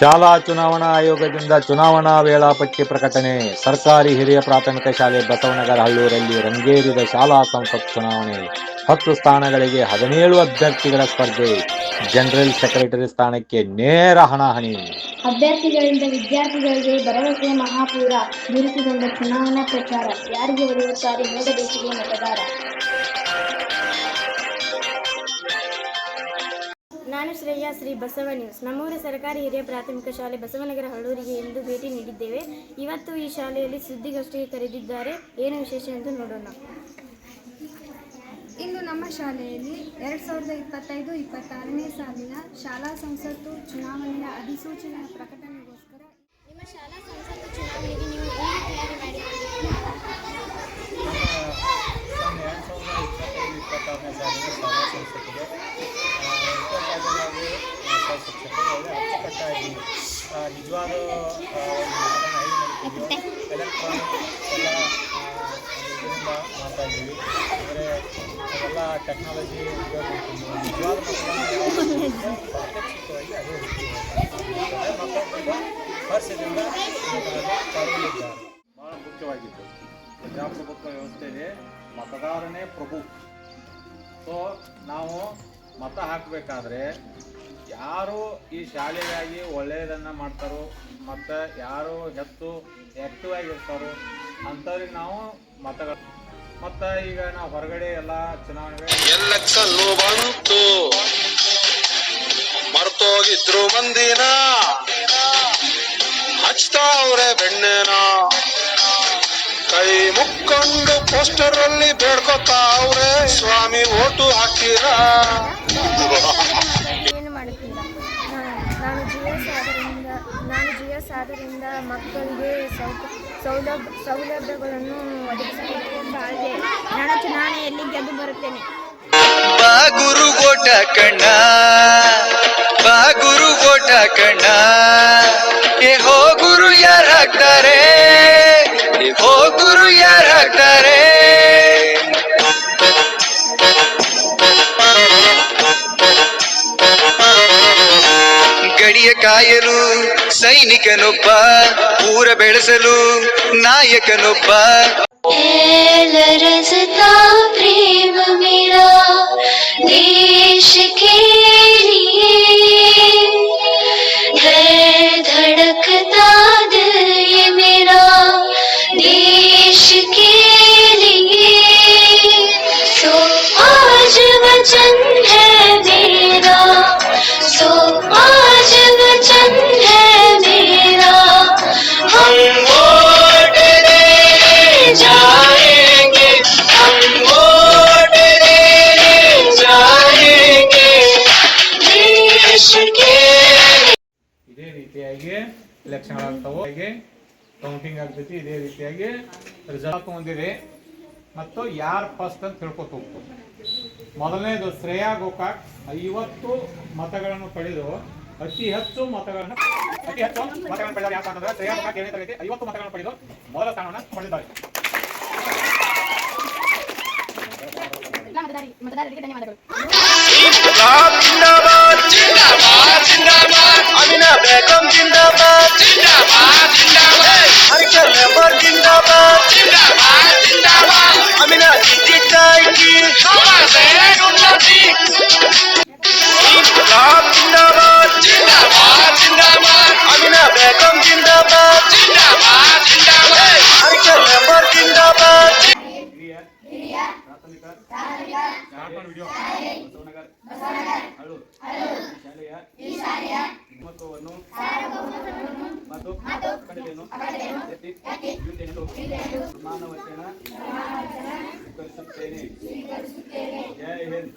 ಶಾಲಾ ಚುನಾವಣಾ ಆಯೋಗದಿಂದ ಚುನಾವಣಾ ವೇಳಾಪಟ್ಟಿ ಪ್ರಕಟಣೆ. ಸರ್ಕಾರಿ ಹಿರಿಯ ಪ್ರಾಥಮಿಕ ಶಾಲೆ ಬಸವನಗರ ಹಳ್ಳೂರಲ್ಲಿ ರಂಗೇರಿದ ಶಾಲಾ ಸಂಸತ್ ಚುನಾವಣೆ. 10 ಸ್ಥಾನಗಳಿಗೆ 17 ಅಭ್ಯರ್ಥಿಗಳ ಸ್ಪರ್ಧೆ. ಜನರಲ್ ಸೆಕ್ರೆಟರಿ ಸ್ಥಾನಕ್ಕೆ ನೇರ ಹಣಾಹಣಿ. ಅಭ್ಯರ್ಥಿಗಳಿಂದ ವಿದ್ಯಾರ್ಥಿಗಳಿಗೆ ಭರವಸೆ ಮಹಾಪೂರ ಬೀರಿಸಿಕೊಂಡ ಚುನಾವಣಾ ಪ್ರಚಾರ. ಯಾರಿಗೆ ಒಲಿಯುತ್ತಾರೆ ನೋಡಬೇಕಿದೆ ಮತದಾರ. ನಾನು ಶ್ರೇಯಾ, ಶ್ರೀ ಬಸವ ನ್ಯೂಸ್. ನಮ್ಮೂರ ಸರ್ಕಾರಿ ಹಿರಿಯ ಪ್ರಾಥಮಿಕ ಶಾಲೆ ಬಸವನಗರ ಹಳ್ಳೂರಿಗೆ ಇಂದು ಭೇಟಿ ನೀಡಿದ್ದೇವೆ. ಇವತ್ತು ಈ ಶಾಲೆಯಲ್ಲಿ ಸುದ್ದಿಗೋಷ್ಠಿಗೆ ಕರೆದಿದ್ದಾರೆ. ಏನು ವಿಶೇಷ ಎಂದು ನೋಡೋಣ. ಇಂದು ನಮ್ಮ ಶಾಲೆಯಲ್ಲಿ 2025-26ನೇ ಸಾಲಿನ ಶಾಲಾ ಸಂಸತ್ತು ಚುನಾವಣೆಯ ಅಧಿಸೂಚನೆಯ ಪ್ರಕಟಣೆಗೋಸ್ಕರ ನಿಮ್ಮ ಶಾಲಾ ಸಂಸತ್ತು ಚುನಾವಣೆಗೆ ನೀವು ಹೇಗೆ ತಯಾರಿ ಮಾಡಿದ್ದೀರಿ? ನಮ್ಮ 2025-26ನೇ ಸಾಲಿನ ಶಾಲಾ ಸಂಸತ್ತಿಗೆ ಶಿಕ್ಷಕರು ಅಚ್ಚುಕಟ್ಟಾಗಿ ನಿಜವಾದ ಎಲೆಕ್ಟ್ರಾನಿಕ್ ಎಲ್ಲ ಇದರಿಂದ ಮಾಡ್ತಾ ಇದ್ದೀವಿ. ಅಂದರೆ ಅದೆಲ್ಲ ಟೆಕ್ನಾಲಜಿ ಉಪಯೋಗ ಮಾಡ್ತೀವಿ. ನಿಜವಾದ ಮಕ್ಕಳನ್ನು ಪ್ರಾತ್ಯಕ್ಷಿಕವಾಗಿ ಅದೇ ರೀತಿ ಮಕ್ಕಳು ತುಂಬ ಹರ್ಷದಿಂದ ಪಾಲ್ಗೊಂಡಿದ್ದಾರೆ. ಭಾಳ ಮುಖ್ಯವಾಗಿತ್ತು ಪ್ರಜಾಪ್ರಭುತ್ವ ವ್ಯವಸ್ಥೆಯಲ್ಲಿ ಮತದಾರನೇ ಪ್ರಭು. ಸೊ ನಾವು ಮತ ಹಾಕಬೇಕಾದ್ರೆ ಯಾರು ಈ ಶಾಲೆಗಾಗಿ ಒಳ್ಳೆಯದನ್ನು ಮಾಡ್ತಾರೋ ಮತ್ತು ಯಾರು ಹೆಚ್ಚು ಆ್ಯಕ್ಟಿವ್ ಆಗಿರ್ತಾರೋ ಅಂಥವ್ರಿಗೆ ನಾವು ಮತಗಳು. ಮತ್ತು ಈಗ ನಾವು ಹೊರಗಡೆ ಎಲ್ಲ ಚುನಾವಣೆ ಎಲೆಕ್ಷನ್ನು ಬಂತು ಮರ್ತೋಗಿದ್ರು ಮಂದಿನ ಹಚ್ತಾವ್ರೆ ಬೆಣ್ಣೆನ ಕೈ ಮುಕ್ಕೊಂಡು ಪೋಸ್ಟರ್ ಅಲ್ಲಿ ಬೇಡ್ಕೊತಾವ್ರೆ ಸ್ವಾಮಿ ಓಟು ಹಾಕಿರ. ಏನು ಮಾಡುತ್ತೀರಾ? ನಾನು GS ಆದ್ದರಿಂದ ಮಕ್ಕಳಿಗೆ ಸೌಲಭ್ಯಗಳನ್ನು ಒದಗಿಸಿಕೊಡುತ್ತಿದ್ದೆ. ನಾನು ಚುನಾವಣೆಯಲ್ಲಿ ಗೆದ್ದು ಬರುತ್ತೇನೆ. ಬಾ ಗುರು ಗೋಟ ಕಣ್ಣ, ಬಾ ಗುರು ಗೋಟ ಕಣ್ಣ, ಏ ಹೋ ಗುರು ಯಾರಾಗ್ತಾರೆ, ಏ ಹೋ ಗುರು ಯಾರಾಗ್ತಾರೆ. ಗಡಿಯ ಕಾಯಲು ಸೈನಿಕನೊಬ್ಬ, ಊರ ಬೆಳೆಸಲು ನಾಯಕನೊಬ್ಬ. लरजता प्रेम मेरा देश के लिए है, धड़कता दिल ये मेरा देश के लिए. सो आज वचन है मेरा, सो आज वचन है मेरा. हम वोट जाएंगे, हम वोट देने जाएंगे देश के. ಇದೇ ರೀತಿಯಾಗಿ ಎಲೆಕ್ಷನ್ ಆಗ್ತಾವೆ, ಹಾಗೆ ಕೌಂಟಿಂಗ್ ಆಗ್ತೈತಿ. ಇದೇ ರೀತಿಯಾಗಿ ರಿಸಲ್ಟ್ ಹೊಂದಿದೆ ಮತ್ತು ಯಾರು ಫಸ್ಟ್ ಅಂತ ತಿಳ್ಕೊತ ಹೋಗ್ತದೆ. ಮೊದಲನೇದು ಶ್ರೇಯಾ ಗೋಕಾಕ್ 50 ಮತಗಳನ್ನು ಪಡೆದು ಅತಿ ಹೆಚ್ಚು ಮತಗಳನ್ನು ಪಡೆದ ಯಾರು ಅಂತಂದ್ರೆ ಶ್ರೇಯಾ ಗೋಕಾಕ್ 7ನೇ ತರಗತಿ 50 ಮತಗಳನ್ನು ಪಡೆದು ಮೊದಲ ಸ್ಥಾನವನ್ನು ಪಡೆದಿದ್ದಾರೆ. ಮತದಾರರಿಗೆ ಧನ್ಯವಾದಗಳು. जिंदाबाद जिंदाबाद जिंदाबाद अमीना बेगम जिंदाबाद जिंदाबाद जिंदाबाद हरिकर मेंबर जिंदाबाद जिंदाबाद जिंदाबाद अमीना दीदी की शाबाश है उन्नति. जिंदाबाद जिंदाबाद जिंदाबाद अमीना बेगम जिंदाबाद जिंदाबाद जिंदाबाद हरिकर मेंबर जिंदाबाद. ಪ್ರಾಥಮಿಕ ವಿಡಿಯೋ ಬಸವನಗರ ಹಳ್ಳೂರು ಶಾಲೆಯ ಮಹತ್ವವನ್ನು ಮತ್ತು ಕಟ್ಟಳೆಯನ್ನು ಎತ್ತಿ ಮಾನವಚನ ಸ್ವೀಕರಿಸುತ್ತೇನೆ. ಜೈ ಹಿಂದ್.